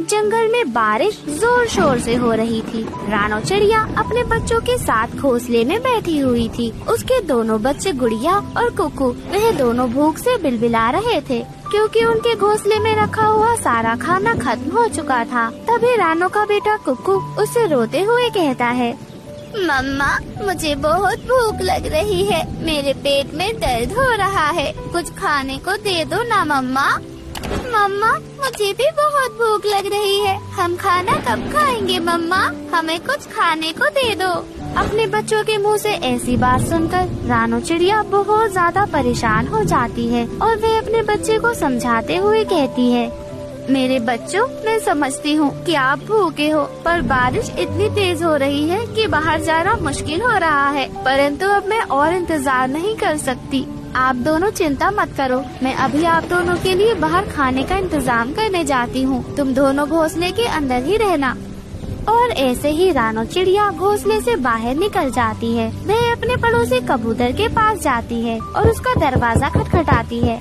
जंगल में बारिश जोर शोर से हो रही थी। रानो चिड़िया अपने बच्चों के साथ घोंसले में बैठी हुई थी। उसके दोनों बच्चे गुड़िया और कुकू वह दोनों भूख से बिलबिला रहे थे, क्योंकि उनके घोंसले में रखा हुआ सारा खाना खत्म हो चुका था। तभी रानो का बेटा कुकू उससे रोते हुए कहता है, मम्मा, मुझे बहुत भूख लग रही है। मेरे पेट में दर्द हो रहा है। कुछ खाने को दे दो ना मम्मा। मम्मा, मुझे भी बहुत भूख लग रही है। हम खाना कब खाएंगे मम्मा? हमें कुछ खाने को दे दो। अपने बच्चों के मुंह से ऐसी बात सुनकर रानो चिड़िया बहुत ज्यादा परेशान हो जाती है और वे अपने बच्चे को समझाते हुए कहती है, मेरे बच्चों, मैं समझती हूँ कि आप भूखे हो, पर बारिश इतनी तेज हो रही है कि बाहर जाना मुश्किल हो रहा है। परंतु अब मैं और इंतजार नहीं कर सकती। आप दोनों चिंता मत करो, मैं अभी आप दोनों के लिए बाहर खाने का इंतजाम करने जाती हूँ। तुम दोनों घोंसले के अंदर ही रहना। और ऐसे ही रानो चिड़िया घोंसले से बाहर निकल जाती है। वह अपने पड़ोसी कबूतर के पास जाती है और उसका दरवाजा खटखटाती है।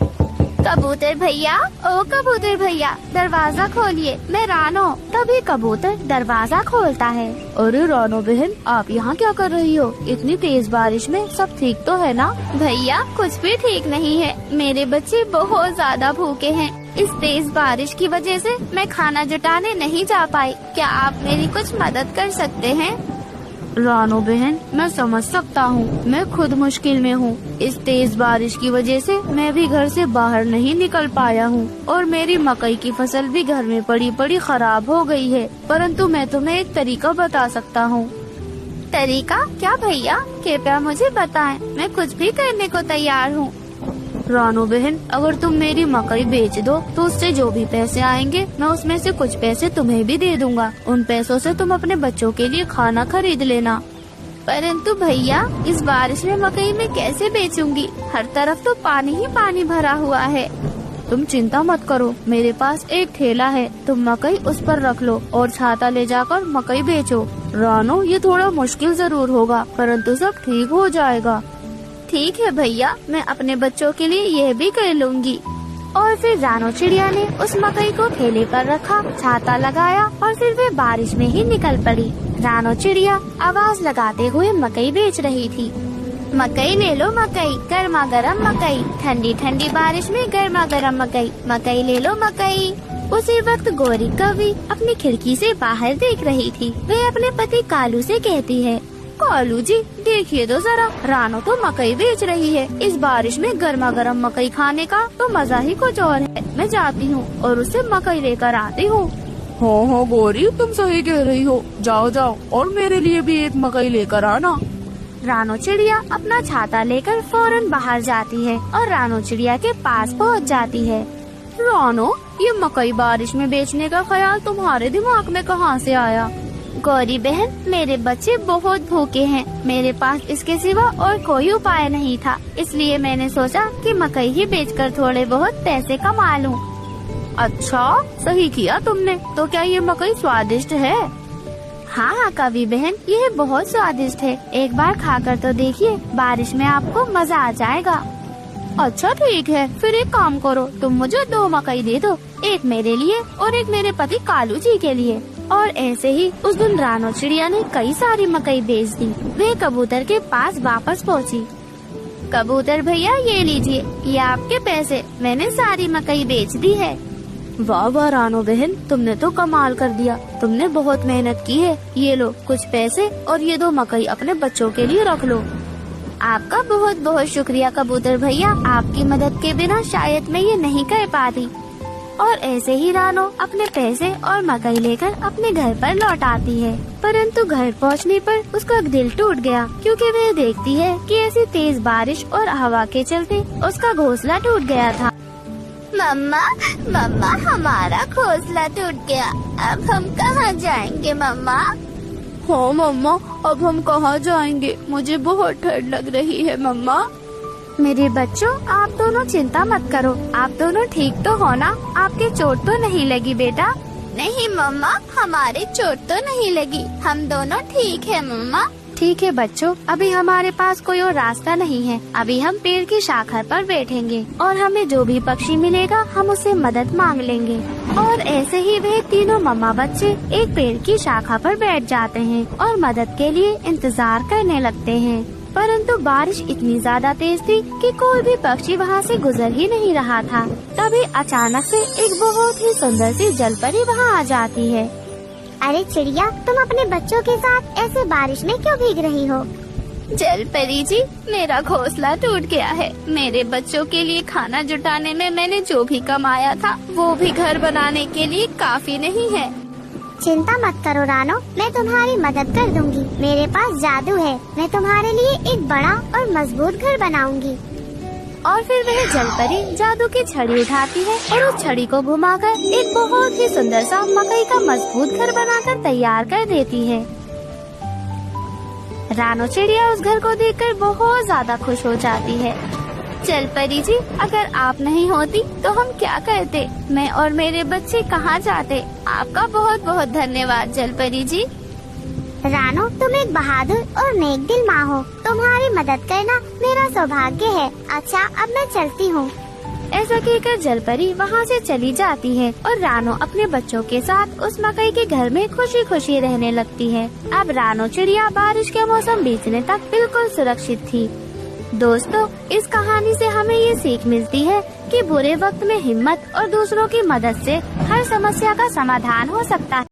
कबूतर भैया, ओ कबूतर भैया, दरवाजा खोलिए, मैं रानो। तभी कबूतर दरवाजा खोलता है। अरे रानो बहन, आप यहाँ क्या कर रही हो? इतनी तेज बारिश में सब ठीक तो है ना? भैया, कुछ भी ठीक नहीं है। मेरे बच्चे बहुत ज्यादा भूखे हैं। इस तेज बारिश की वजह से मैं खाना जुटाने नहीं जा पाई। क्या आप मेरी कुछ मदद कर सकते हैं? रानो बहन, मैं समझ सकता हूँ। मैं खुद मुश्किल में हूँ। इस तेज बारिश की वजह से मैं भी घर से बाहर नहीं निकल पाया हूँ और मेरी मकई की फसल भी घर में पड़ी पड़ी खराब हो गई है। परंतु मैं तुम्हें एक तरीका बता सकता हूँ। तरीका? क्या भैया? कृपया मुझे बताएं। मैं कुछ भी करने को तैयार हूँ। रानो बहन, अगर तुम मेरी मकई बेच दो तो उससे जो भी पैसे आएंगे मैं उसमें से कुछ पैसे तुम्हें भी दे दूंगा। उन पैसों से तुम अपने बच्चों के लिए खाना खरीद लेना। परंतु भैया, इस बारिश में मकई मैं कैसे बेचूंगी? हर तरफ तो पानी ही पानी भरा हुआ है। तुम चिंता मत करो, मेरे पास एक ठेला है। तुम मकई उस पर रख लो और छाता ले जाकर मकई बेचो। रानो, ये थोड़ा मुश्किल जरूर होगा, परंतु सब ठीक हो जाएगा। ठीक है भैया, मैं अपने बच्चों के लिए यह भी कर लूंगी। और फिर रानो चिड़िया ने उस मकई को ठेले पर रखा, छाता लगाया और फिर वे बारिश में ही निकल पड़ी। रानो चिड़िया आवाज लगाते हुए मकई बेच रही थी। मकई ले लो मकई, गर्मा गर्म मकई, ठंडी ठंडी बारिश में गर्मा गर्म मकई। मकई ले लो मकई। उसी वक्त गोरी कौवी अपनी खिड़की से बाहर देख रही थी। वे अपने पति कालू से कहती है, कालू जी, देखिए तो जरा, रानो तो मकई बेच रही है। इस बारिश में गर्मा गर्म मकई खाने का तो मजा ही कुछ और है। मैं जाती हूँ और उससे मकई लेकर आती हूँ। हाँ गोरी, तुम सही कह रही हो। जाओ जाओ और मेरे लिए भी एक मकई लेकर आना। रानो चिड़िया अपना छाता लेकर फौरन बाहर जाती है और रानो चिड़िया के पास पहुँच जाती है। रानो, ये मकई बारिश में बेचने का ख्याल तुम्हारे दिमाग में कहाँ से आया? गौरी बहन, मेरे बच्चे बहुत भूखे हैं। मेरे पास इसके सिवा और कोई उपाय नहीं था, इसलिए मैंने सोचा कि मकई ही बेचकर थोड़े बहुत पैसे कमा लूं। अच्छा, सही किया तुमने। तो क्या ये मकई स्वादिष्ट है? हाँ कवि बहन, यह बहुत स्वादिष्ट है। एक बार खाकर तो देखिए, बारिश में आपको मजा आ जाएगा। अच्छा ठीक है, फिर एक काम करो, तुम मुझे 2 मकई दे दो, एक मेरे लिए और एक मेरे पति कालू जी के लिए। और ऐसे ही उस दिन रानो चिड़िया ने कई सारी मकई बेच दी। वे कबूतर के पास वापस पहुँची। कबूतर भैया, ये लीजिए, ये आपके पैसे। मैंने सारी मकई बेच दी है। वाह वाह रानो बहन, तुमने तो कमाल कर दिया। तुमने बहुत मेहनत की है। ये लो कुछ पैसे और ये 2 मकई अपने बच्चों के लिए रख लो। आपका बहुत बहुत शुक्रिया कबूतर भैया। आपकी मदद के बिना शायद मैं ये नहीं कर पाती। और ऐसे ही रानो अपने पैसे और मकई लेकर अपने घर पर लौट आती है। परंतु घर पहुंचने पर उसका दिल टूट गया, क्योंकि वह देखती है कि ऐसी तेज बारिश और हवा के चलते उसका घोंसला टूट गया था। मम्मा, मम्मा, हमारा घोंसला टूट गया। अब हम कहाँ जाएंगे मम्मा? हाँ मम्मा, अब हम कहाँ जाएंगे? मुझे बहुत ठंड लग रही है मम्मा। मेरे बच्चों, आप दोनों चिंता मत करो। आप दोनों ठीक तो हो ना? आपके चोट तो नहीं लगी बेटा? नहीं मम्मा, हमारे चोट तो नहीं लगी। हम दोनों ठीक है मम्मा, ठीक है बच्चों, अभी हमारे पास कोई और रास्ता नहीं है। अभी हम पेड़ की शाखा पर बैठेंगे और हमें जो भी पक्षी मिलेगा हम उससे मदद मांग लेंगे। और ऐसे ही वे तीनों मम्मा बच्चे एक पेड़ की शाखा पर बैठ जाते हैं और मदद के लिए इंतजार करने लगते हैं। परंतु बारिश इतनी ज्यादा तेज थी कि कोई भी पक्षी वहाँ से गुजर ही नहीं रहा था। तभी अचानक से एक बहुत ही सुंदर सी जलपरी वहाँ आ जाती है। अरे चिड़िया, तुम अपने बच्चों के साथ ऐसे बारिश में क्यों भीग रही हो? जलपरी जी, मेरा घोंसला टूट गया है। मेरे बच्चों के लिए खाना जुटाने में मैंने जो भी कमाया था वो भी घर बनाने के लिए काफी नहीं है। चिंता मत करो रानो, मैं तुम्हारी मदद कर दूंगी। मेरे पास जादू है, मैं तुम्हारे लिए एक बड़ा और मजबूत घर बनाऊंगी। और फिर वह जलपरी जादू की छड़ी उठाती है और उस छड़ी को घुमाकर एक बहुत ही सुंदर सा मकई का मजबूत घर बनाकर तैयार कर देती है। रानो चिड़िया उस घर को देखकर बहुत ज्यादा खुश हो जाती है। जलपरी जी, अगर आप नहीं होती तो हम क्या करते? मैं और मेरे बच्चे कहाँ जाते? आपका बहुत बहुत धन्यवाद जलपरी जी। रानो, तुम एक बहादुर और नेक दिल माँ हो। तुम्हारी मदद करना मेरा सौभाग्य है। अच्छा, अब मैं चलती हूँ। ऐसा कहकर जलपरी वहाँ से चली जाती है और रानो अपने बच्चों के साथ उस मकई के घर में खुशी खुशी रहने लगती है। अब रानो चिड़िया बारिश के मौसम बीतने तक बिल्कुल सुरक्षित थी। दोस्तों, इस कहानी से हमें ये सीख मिलती है कि बुरे वक्त में हिम्मत और दूसरों की मदद से हर समस्या का समाधान हो सकता है।